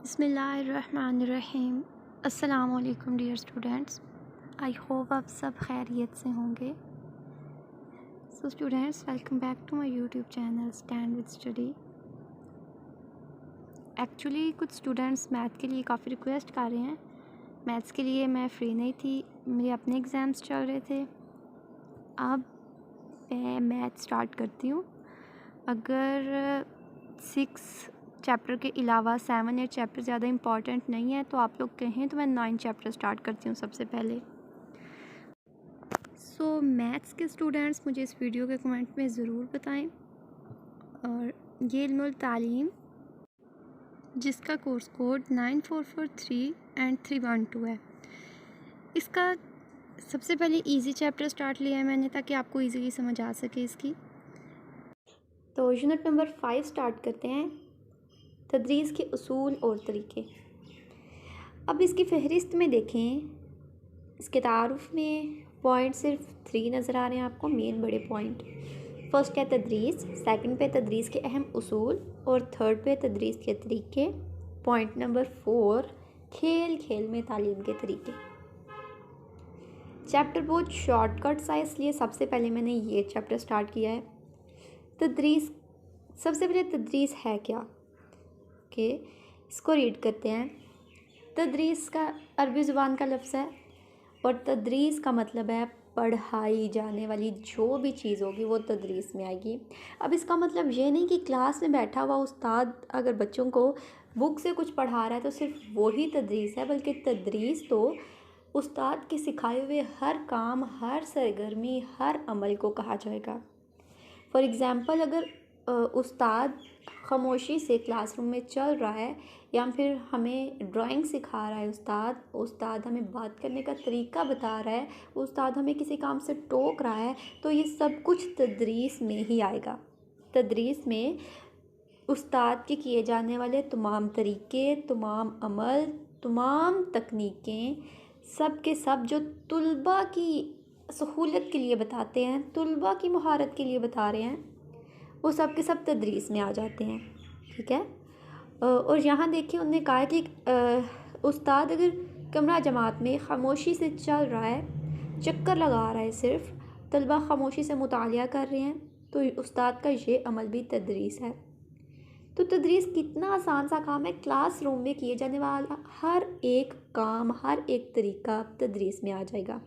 बिस्मिल्लाहिर्रहमानिर्रहीम। अस्सलामुअलैकुम dear students, I hope आप सब खैरियत से होंगे। So students, welcome back to my YouTube channel stand with study. Actually कुछ स्टूडेंट्स मैथ के लिए काफ़ी रिक्वेस्ट कर रहे हैं। मैथ्स के लिए मैं फ्री नहीं थी, मेरे अपने एग्ज़ाम्स चल रहे थे। अब मैं मैथ स्टार्ट करती हूँ। अगर 6 चैप्टर के अलावा 7 या चैप्टर ज़्यादा इम्पॉर्टेंट नहीं है तो आप लोग कहें तो मैं 9 चैप्टर स्टार्ट करती हूँ सबसे पहले। सो मैथ्स के स्टूडेंट्स मुझे इस वीडियो के कमेंट में ज़रूर बताएं। और ये इल्मुल तालीम जिसका कोर्स कोड 9443 एंड 312 है, इसका सबसे पहले इजी चैप्टर स्टार्ट लिया है मैंने ताकि आपको इजीली समझ आ सके इसकी। तो यूनिट नंबर 5 स्टार्ट करते हैं, तदरीस के उसूल और तरीके। अब इसकी फ़हरिस्त में देखें, इसके तारुफ में पॉइंट सिर्फ 3 नज़र आ रहे हैं आपको, मेन बड़े पॉइंट। फर्स्ट है तदरीस, सेकंड पे तदरीस के अहम उसूल और थर्ड पे तदरीस के तरीके। पॉइंट नंबर 4 खेल खेल में तालीम के तरीके। चैप्टर बहुत शॉर्टकट्स है, इसलिए सबसे पहले मैंने ये चैप्टर स्टार्ट किया है। तदरीस, सबसे पहले तदरीस है क्या, के इसको रीड करते हैं। तदरीस का अरबी ज़ुबान का लफ्ज़ है और तदरीस का मतलब है पढ़ाई जाने वाली जो भी चीज़ होगी वो तदरीस में आएगी। अब इसका मतलब ये नहीं कि क्लास में बैठा हुआ उस्ताद अगर बच्चों को बुक से कुछ पढ़ा रहा है तो सिर्फ वही तदरीस है, बल्कि तदरीस तो उस्ताद के सिखाए हुए हर काम, हर सरगर्मी, हर अमल को कहा जाएगा। फॉर एग्ज़ाम्पल, अगर उस्ताद खामोशी से क्लासरूम में चल रहा है या फिर हमें ड्राइंग सिखा रहा है उस्ताद हमें बात करने का तरीका बता रहा है, उस्ताद हमें किसी काम से टोक रहा है, तो ये सब कुछ तदरीस में ही आएगा। तदरीस में उस्ताद के किए जाने वाले तमाम तरीके, तमाम अमल, तमाम तकनीकें, सब के सब जो तुलबा की सहूलत के लिए बताते हैं, तुलबा की महारत के लिए बता रहे हैं, वो सब के सब तदरीस में आ जाते हैं। ठीक है। और यहाँ देखिए, उन्होंने कहा कि उस्ताद अगर कमरा जमात में खामोशी से चल रहा है, चक्कर लगा रहा है, सिर्फ तलबा खामोशी से मुतालिया कर रहे हैं, तो उस्ताद का ये अमल भी तदरीस है। तो तदरीस कितना आसान सा काम है, क्लासरूम में किए जाने वाला हर एक काम, हर एक तरीका तदरीस में आ जाएगा।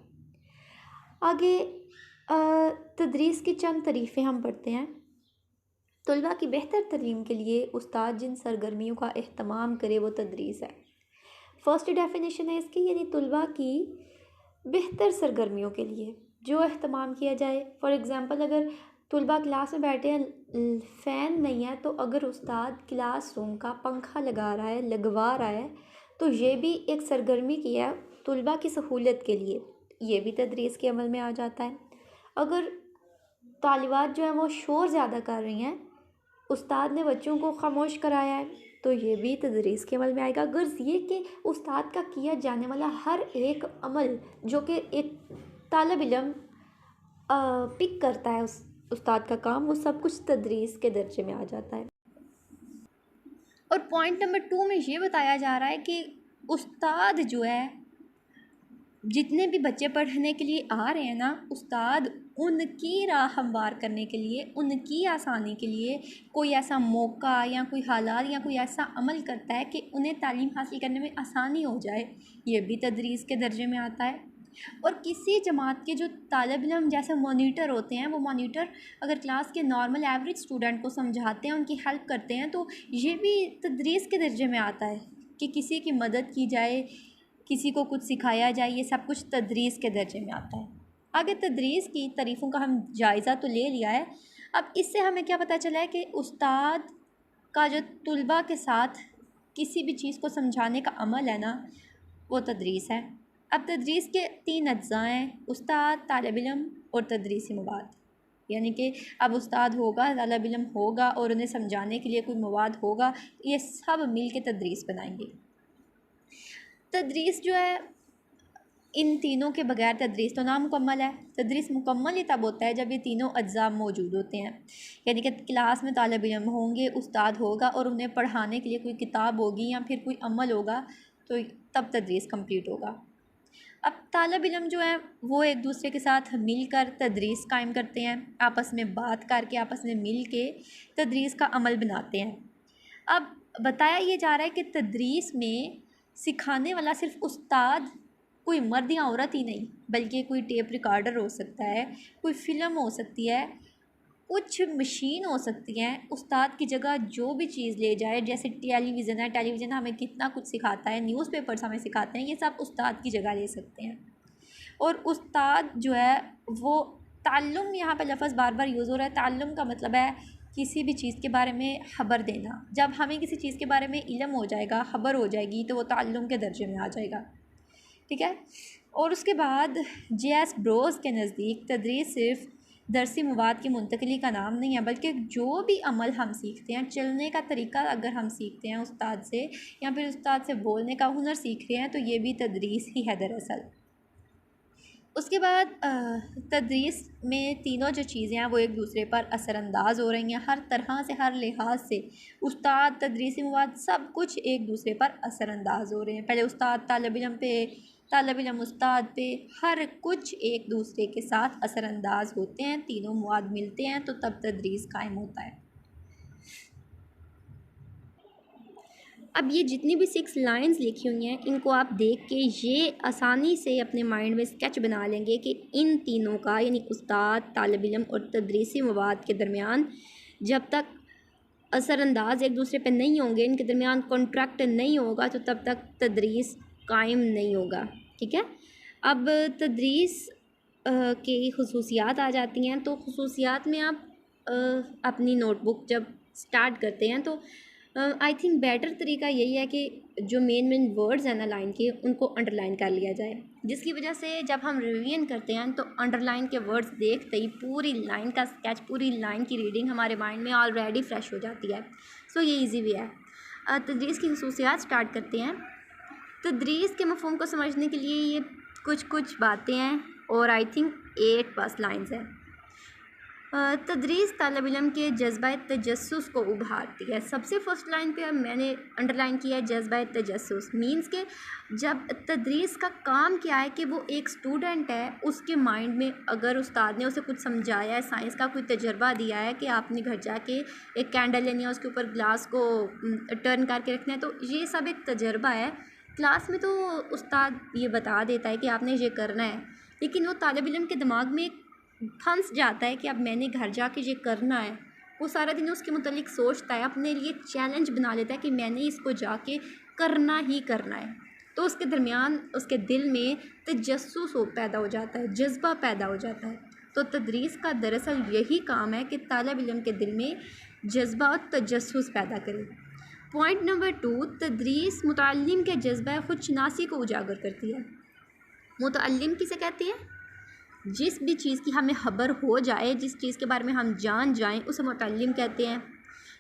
आगे तदरीस की चंद तरीफ़ें हम पढ़ते हैं। तलबा की बेहतर तालीम के लिए उस्ताद जिन सरगर्मियों का एहतमाम करे वो तदरीस है। फर्स्ट डेफिनेशन है इसकी, यानी तलबा की बेहतर सरगर्मियों के लिए जो एहतमाम किया जाए। फॉर एग्ज़ाम्पल, अगर तलबा क्लास में बैठे हैं, फ़ैन नहीं है, तो अगर उस्ताद क्लासरूम का पंखा लगा रहा है, लगवा रहा है, तो ये भी एक सरगर्मी किया है तलबा की सहूलत के लिए, ये भी तदरीस के अमल में आ जाता है। अगर तालिबात जो है वो शोर ज़्यादा कर रही हैं, उस्ताद ने बच्चों को खामोश कराया है, तो ये भी तदरीस के अमल में आएगा। गर्ज ये कि उस्ताद का किया जाने वाला हर एक अमल जो कि एक तालिब इल्म पिक करता है उस्ताद का काम, वो सब कुछ तदरीस के दर्जे में आ जाता है। और पॉइंट नंबर 2 में ये बताया जा रहा है कि उस्ताद जो है, जितने भी बच्चे पढ़ने के लिए आ रहे हैं ना, उस्ताद उनकी राह हमवार करने के लिए, उनकी आसानी के लिए कोई ऐसा मौका या कोई हालात या कोई ऐसा अमल करता है कि उन्हें तालीम हासिल करने में आसानी हो जाए, ये भी तदरीस के दर्जे में आता है। और किसी जमात के जो तालिब इल्म जैसे मॉनिटर होते हैं, वो मॉनिटर अगर क्लास के नॉर्मल एवरेज स्टूडेंट को समझाते हैं, उनकी हेल्प करते हैं, तो ये भी तदरीस के दर्जे में आता है कि किसी की मदद की जाए, किसी को कुछ सिखाया जाए, ये सब कुछ तदरीस के दर्जे में आता है। आगे तदरीस की तारीफ़ों का हम जायज़ा तो ले लिया है। अब इससे हमें क्या पता चला है कि उस्ताद का जो तुलबा के साथ किसी भी चीज़ को समझाने का अमल है ना, वो तदरीस है। अब तदरीस के 3 अज्जा हैं, उस्ताद, तालिब इल्म और तदरीसी मवाद। यानी कि अब उस्ताद होगा, तालिब इल्म होगा और उन्हें समझाने के लिए कोई मवाद होगा, ये सब मिल के तदरीस बनाएंगे। तदरीस जो है इन तीनों के बगैर तदरीस तो नामुकम्मल है। तदरीस मुकम्मल ही तब होता है जब ये तीनों अज्जा मौजूद होते हैं, यानी कि क्लास में तालिब इल्म होंगे, उस्ताद होगा और उन्हें पढ़ाने के लिए कोई किताब होगी या फिर कोई अमल होगा, तो तब तदरीस कंप्लीट होगा। अब तालिब इल्म जो है वो एक दूसरे के साथ मिलकर तदरीस कायम करते हैं, आपस में बात करके, आपस में मिल के तदरीस का अमल बनाते हैं। अब बताया ये जा रहा है कि तदरीस में सिखाने वाला सिर्फ उस्ताद, कोई मर्द या औरत ही नहीं, बल्कि कोई टेप रिकॉर्डर हो सकता है, कोई फ़िल्म हो सकती है, कुछ मशीन हो सकती हैं। उस्ताद की जगह जो भी चीज़ ले जाए, जैसे टेलीविज़न है, टेलीविज़न हमें कितना कुछ सिखाता है, न्यूज़पेपर्स हमें सिखाते हैं, ये सब उस्ताद की जगह ले सकते हैं। और उस्ताद जो है वो ताल्लुम, यहाँ पे लफ्ज़ बार बार यूज़ हो रहा है। ताल्लुम का मतलब है किसी भी चीज़ के बारे में ख़बर देना। जब हमें किसी चीज़ के बारे में इल्म हो जाएगा, ख़बर हो जाएगी, तो वो ताल्लुम के दर्जे में आ जाएगा, ठीक है। और उसके बाद जे.एस. ब्रोस के नज़दीक तदरीस सिर्फ दरसी मवाद की मुंतकिली का नाम नहीं है, बल्कि जो भी अमल हम सीखते हैं, चलने का तरीका अगर हम सीखते हैं उस्ताद से, या फिर उस्ताद से बोलने का हुनर सीख रहे हैं, तो ये भी तदरीस ही है दरअसल। उसके बाद तदरीस में तीनों जो चीज़ें हैं वो एक दूसरे पर असरअंदाज हो रही हैं, हर तरह से, हर लिहाज से। उस्ताद, तदरीसी मवाद, सब कुछ एक दूसरे पर असरअंदाज हो रहे हैं। पहले उस्ताद तालिब इल्म पे, तालिब इल्म उस्ताद पे, हर कुछ एक दूसरे के साथ असरअंदाज होते हैं। तीनों मवाद मिलते हैं तो तब तदरीस कायम होता है। अब ये जितनी भी 6 लाइंस लिखी हुई हैं, इनको आप देख के ये आसानी से अपने माइंड में स्केच बना लेंगे कि इन तीनों का, यानी उस्ताद, तालिब इल्म और तदरीसी मवाद के दरमियान जब तक असरअंदाज एक दूसरे पे नहीं होंगे, इनके दरमियान कॉन्ट्रैक्ट नहीं होगा, तो तब तक तदरीस कायम नहीं होगा, ठीक है। अब तदरीस की खुसूसियात आ जाती हैं। तो खुसूसियात में आप अपनी नोटबुक जब स्टार्ट करते हैं तो आई थिंक बेटर तरीका यही है कि जो मेन वर्ड्स हैं ना लाइन के, उनको अंडरलाइन कर लिया जाए, जिसकी वजह से जब हम रिवीजन करते हैं तो अंडरलाइन के वर्ड्स देखते ही पूरी लाइन का स्केच, पूरी लाइन की रीडिंग हमारे माइंड में ऑलरेडी फ्रेश हो जाती है। सो ये इजी वे है। तदरीस की खसूसियात स्टार्ट करते हैं। तदरीस के मफ़हूम को समझने के लिए ये कुछ बातें हैं और आई थिंक 8 बस लाइन्स हैं। तदरीस तालिब इल्म के जज्बा तजस्सुस को उभारती है। सबसे फर्स्ट लाइन पे मैंने अंडरलाइन किया है जज्बा तजस्सुस, मींस के जब तदरीस का काम क्या है कि वो एक स्टूडेंट है, उसके माइंड में अगर उस्ताद ने उसे कुछ समझाया है, साइंस का कोई तजर्बा दिया है कि आपने घर जाके एक कैंडल लेनी है, उसके ऊपर ग्लास को टर्न करके रखना है, तो ये सब एक तजर्बा है। क्लास में तो उस्ताद ये बता देता है कि आपने ये करना है, लेकिन वो तालिब इल्म के दिमाग में फंस जाता है कि अब मैंने घर जाके ये करना है। वो सारा दिन उसके मुतालिक सोचता है, अपने लिए चैलेंज बना लेता है कि मैंने इसको जाके करना ही करना है। तो उसके दरमियान, उसके दिल में तजस्सुस पैदा हो जाता है, जज्बा पैदा हो जाता है। तो तदरीस का दरअसल यही काम है कि तालिब इल्म के दिल में जज्बा और तजस्सुस पैदा करे। पॉइंट नंबर 2, तदरीस मुतअल्लिम के जज्बा खुदशनासी को उजागर करती है। मुतअल्लिम किसे कहते हैं? जिस भी चीज़ की हमें खबर हो जाए, जिस चीज़ के बारे में हम जान जाएं, उसे मुतअल्लिम कहते हैं।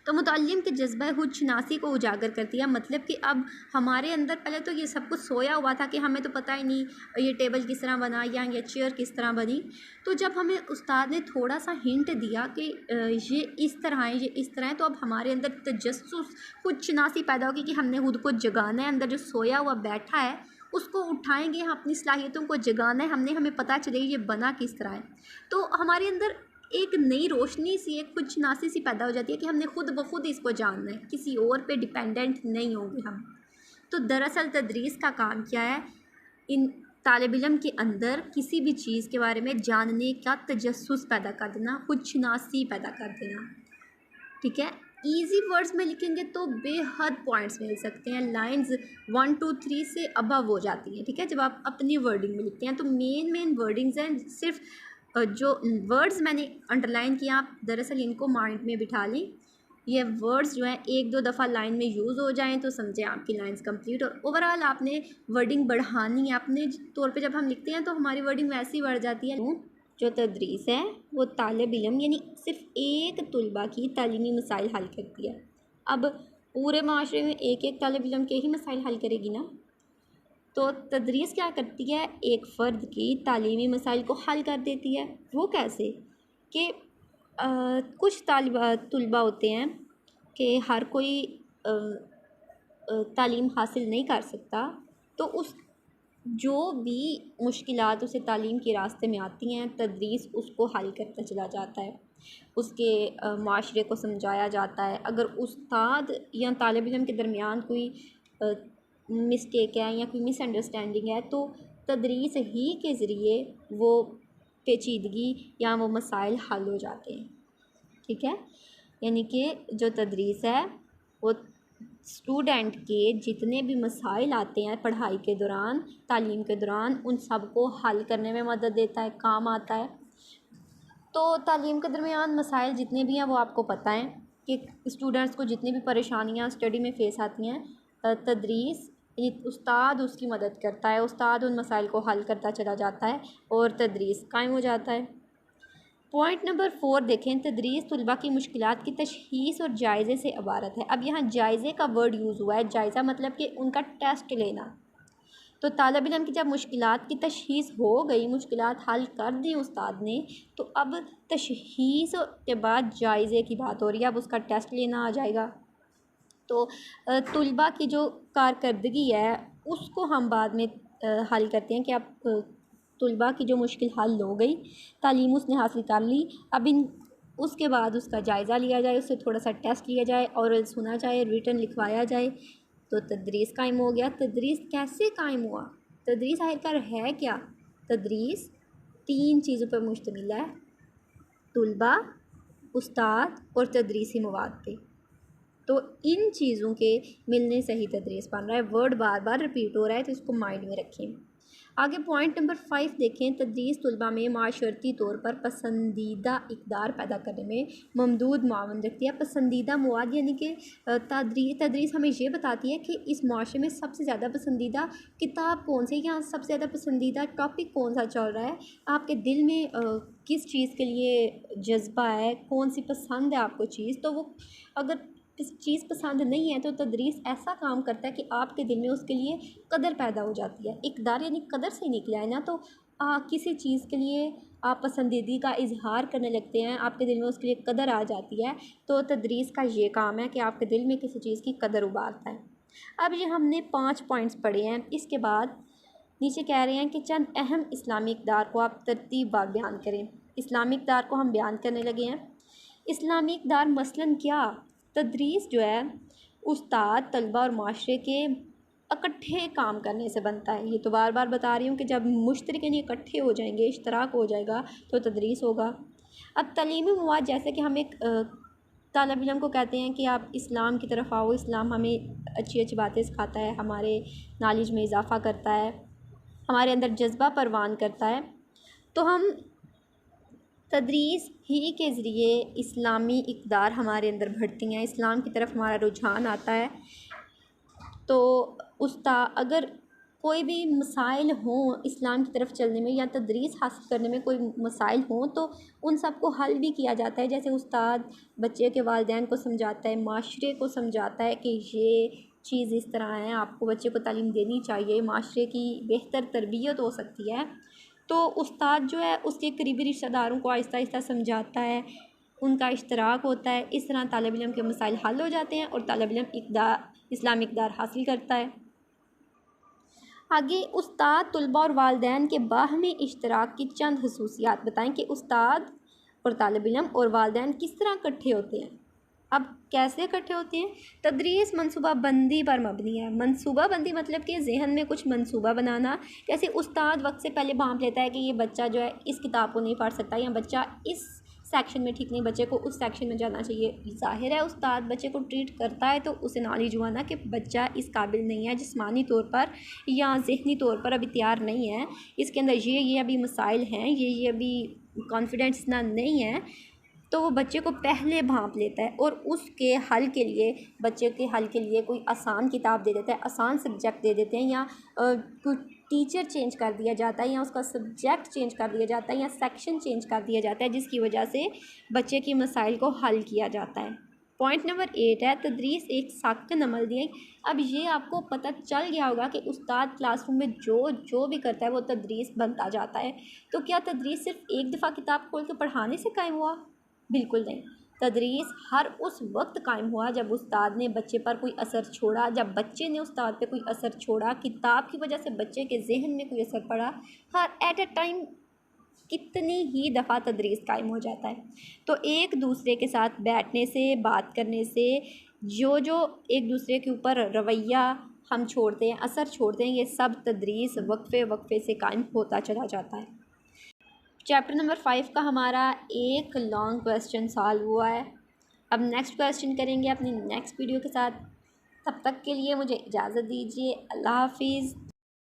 तो मुतअल्लिम के जज्बा खुदशनासी को उजागर करती है, मतलब कि अब हमारे अंदर पहले तो ये सब कुछ सोया हुआ था कि हमें तो पता ही नहीं ये टेबल किस तरह बना या ये चेयर किस तरह बनी। तो जब हमें उस्ताद ने थोड़ा सा हिंट दिया कि ये इस तरह है, ये इस तरह है, तो अब हमारे अंदर तजस्सुस, खुदशनासी पैदा होगी कि हमने खुद को जगाना है। अंदर जो सोया हुआ बैठा है उसको उठाएंगे, हम अपनी सलाहियतों को जगाना है, हमें पता चले ये बना किस तरह है। तो हमारे अंदर एक नई रोशनी सी, एक खुदशनासी सी पैदा हो जाती है कि हमने खुद ब खुद इसको जानना है, किसी और पे डिपेंडेंट नहीं होंगे हम। तो दरअसल तदरीस का काम क्या है? इन तालिब इल्म के अंदर किसी भी चीज़ के बारे में जानने का तजस्सुस पैदा कर देना, खुदशनासी पैदा कर देना, ठीक है। ईजी वर्ड्स में लिखेंगे तो बेहद पॉइंट्स मिल सकते हैं, लाइंस 1 2 3 से अबव हो जाती हैं, ठीक है। जब आप अपनी वर्डिंग में लिखते हैं तो मेन वर्डिंग्स हैं। सिर्फ जो वर्ड्स मैंने अंडरलाइन किया, आप दरअसल इनको माइंड में बिठा लें। ये वर्ड्स जो हैं 1-2 दफ़ा लाइन में यूज़ हो जाएं तो समझें आपकी लाइंस कंप्लीट। और ओवरऑल आपने वर्डिंग बढ़ानी है अपने तौर पे। जब हम लिखते हैं तो हमारी वर्डिंग वैसे ही बढ़ जाती है। जो तदरीस है वो तालिब इल्म यानी सिर्फ एक तलबा की तालीमी मसाइल हल करती है। अब पूरे माशरे में एक तालिब इल्म के ही मसाइल हल करेगी ना, तो तदरीस क्या करती है, एक फ़र्द की तालीमी मसाइल को हल कर देती है। वो कैसे कि कुछ तलबा होते हैं कि हर कोई तालीम हासिल नहीं कर सकता, तो उस जो भी मुश्किलात उसे तालीम के रास्ते में आती हैं, तदरीस उसको हल करता चला जाता है, उसके माशरे को समझाया जाता है। अगर उस्ताद या तालिब इल्म के दरमियान कोई मिस्टेक है या कोई मिसअंडरस्टैंडिंग है, तो तदरीस ही के ज़रिए वो पेचीदगी या वो मसाइल हल हो जाते हैं। ठीक है, यानी कि जो तदरीस है वो स्टूडेंट के जितने भी मसाइल आते हैं पढ़ाई के दौरान, तालीम के दौरान, उन सब को हल करने में मदद देता है, काम आता है। तो तालीम के दरमियान मसाइल जितने भी हैं वो आपको पता है कि स्टूडेंट्स को जितनी भी परेशानियां स्टडी में फ़ेस आती हैं, तदरीस उस्ताद उसकी मदद करता है, उस्ताद उन मसाइल को हल करता चला जाता है और तदरीस कायम हो जाता है। पॉइंट नंबर 4 देखें, तदरीस तलबा की मुश्किलात की तशख़ीस और जायज़े से इबारत है। अब यहाँ जायज़े का वर्ड यूज़ हुआ है, जायज़ा मतलब कि उनका टेस्ट लेना। तो तालिब इल्म की जब मुश्किलात की तशख़ीस हो गई, मुश्किलात हल कर दी उस्ताद ने, तो अब तशख़ीस के बाद जायज़े की बात हो रही है, अब उसका टेस्ट लेना आ जाएगा। तो तलबा की जो कारकर्दगी है उसको हम बाद में हल करते हैं कि अब तलबा की जो मुश्किल हल हो गई, तालीम उसने हासिल कर ली, अब उसके बाद उसका जायज़ा लिया जाए, उससे थोड़ा सा टेस्ट लिया जाए, और सुना जाए, रिटन लिखवाया जाए, तो तदरीस कायम हो गया। तदरीस कैसे कायम हुआ, तदरीस आखिरकार है क्या? तदरीस 3 चीज़ों पर मुश्तमिल है, तलबा, उस्ताद और तदरीसी मवाद पे। तो इन चीज़ों के मिलने से ही तदरीस बन रहा है। वर्ड बार बार रिपीट हो रहा है, तो इसको माइंड में रखें। आगे पॉइंट नंबर 5 देखें, तदरीस तलबा में माशरती तौर पर पसंदीदा इक़दार पैदा करने में ममदूद मावन रखती है। पसंदीदा मवाद यानी कि तदरीस हमें ये बताती है कि इस माशरे में सबसे ज़्यादा पसंदीदा किताब कौन सी, या सबसे ज़्यादा पसंदीदा टॉपिक कौन सा चल रहा है, आपके दिल में किस चीज़ के लिए जज्बा है, कौन सी पसंद है आपको चीज़। तो वो अगर किसी चीज़ पसंद नहीं है, तो तदरीस ऐसा काम करता है कि आपके दिल में उसके लिए कदर पैदा हो जाती है। इक़दार यानी कदर से निकला है ना, तो किसी चीज़ के लिए आप पसंदीदी का इजहार करने लगते हैं, आपके दिल में उसके लिए कदर आ जाती है। तो तदरीस का ये काम है कि आपके दिल में किसी चीज़ की कदर उबारता है। अब ये हमने 5 पॉइंट्स पढ़े हैं। इसके बाद नीचे कह रहे हैं कि चंद अहम इस्लामी इक़दार को आप तरतीब वार बयान करें। इस्लामी इक़दार को हम बयान करने लगे हैं। इस्लामी इक़दार मसलन क्या, तदरीस जो है उस्ताद, तलबा और माशरे के इकट्ठे काम करने से बनता है। ये तो बार बार बता रही हूँ कि जब मुश्तरक यानी इकट्ठे हो जाएंगे, इश्तराक हो जाएगा, तो तदरीस होगा। अब तलीमी मवाद, जैसे कि हम एक तालिब इल्म को कहते हैं कि आप इस्लाम की तरफ आओ, इस्लाम हमें अच्छी अच्छी बातें सिखाता है, हमारे नॉलेज में इजाफ़ा करता है, हमारे अंदर जज्बा परवान करता है। तो हम तदरीस ही के ज़रिए इस्लामी इक़दार हमारे अंदर बढ़ती हैं, इस्लाम की तरफ हमारा रुझान आता है। तो अगर कोई भी मसाइल हों इस्लाम की तरफ चलने में या तदरीस हासिल करने में कोई मसाइल हों, तो उन सब को हल भी किया जाता है। जैसे उस्ताद बच्चे के वालिदैन को समझाता है, माशरे को समझाता है कि ये चीज़ इस तरह है, आपको बच्चे को तालीम देनी चाहिए, माशरे की बेहतर तरबियत हो सकती है। तो उस्ताद जो है उसके करीबी रिश्तेदारों को आहिस्ता आहिस्ता समझाता है, उनका इश्तराक होता है। इस तरह तालिब इल्म के मसाइल हल हो जाते हैं और तालिब इल्म इस्लामी इक़दार हासिल करता है। आगे उस्ताद, तलबा और वालिदैन के बाहमी इश्तराक की चंद खसूसियात बताएं कि उस्ताद और तालिब इल्म और वालिदैन किस तरह इकट्ठे होते हैं। अब कैसे इकट्ठे होते हैं? तदरीस मनसूबा बंदी पर मबनी है। मनसूबा बंदी मतलब कि जहन में कुछ मनसूबा बनाना। जैसे उस्ताद वक्त से पहले भांप लेता है कि ये बच्चा जो है इस किताब को नहीं पढ़ सकता, या बच्चा इस सेक्शन में ठीक नहीं, बच्चे को उस सेक्शन में जाना चाहिए। ज़ाहिर है उस्ताद बच्चे को ट्रीट करता है तो उसे नॉलेज हुआ ना कि बच्चा इस काबिल नहीं है, जिस्मानी तौर पर या ज़हनी तौर पर अभी तैयार नहीं है, इसके अंदर ये अभी मसाइल हैं, ये अभी कॉन्फिडेंस इतना नहीं है। तो वो बच्चे को पहले भांप लेता है और उसके हल के लिए, बच्चे के हल के लिए कोई आसान किताब दे देता है, आसान सब्जेक्ट दे देते हैं, या कोई टीचर चेंज कर दिया जाता है, या उसका सब्जेक्ट चेंज कर दिया जाता है, या सेक्शन चेंज कर दिया जाता है, जिसकी वजह से बच्चे की मसाइल को हल किया जाता है। पॉइंट नंबर 8 है तदरीस एक साकिन अमल दिए। अब ये आपको पता चल गया होगा कि उस्ताद क्लासरूम में जो भी करता है वो तदरीस बनता जाता है। तो क्या तदरीस सिर्फ एक दफ़ा किताब खोल के पढ़ाने से कायम हुआ? बिल्कुल नहीं। तदरीस हर उस वक्त कायम हुआ जब उस्ताद ने बच्चे पर कोई असर छोड़ा, जब बच्चे ने उस्ताद पे कोई असर छोड़ा, किताब की वजह से बच्चे के जहन में कोई असर पड़ा। हर एट अ टाइम कितनी ही दफ़ा तदरीस कायम हो जाता है। तो एक दूसरे के साथ बैठने से, बात करने से जो एक दूसरे के ऊपर रवैया हम छोड़ते हैं, असर छोड़ते हैं, ये सब तदरीस वक्फ़े वक्फ़े से कायम होता चला जाता है। चैप्टर नंबर 5 का हमारा एक लॉन्ग क्वेश्चन सॉल्व हुआ है। अब नेक्स्ट क्वेश्चन करेंगे अपनी नेक्स्ट वीडियो के साथ। तब तक के लिए मुझे इजाज़त दीजिए। अल्लाह हाफिज़।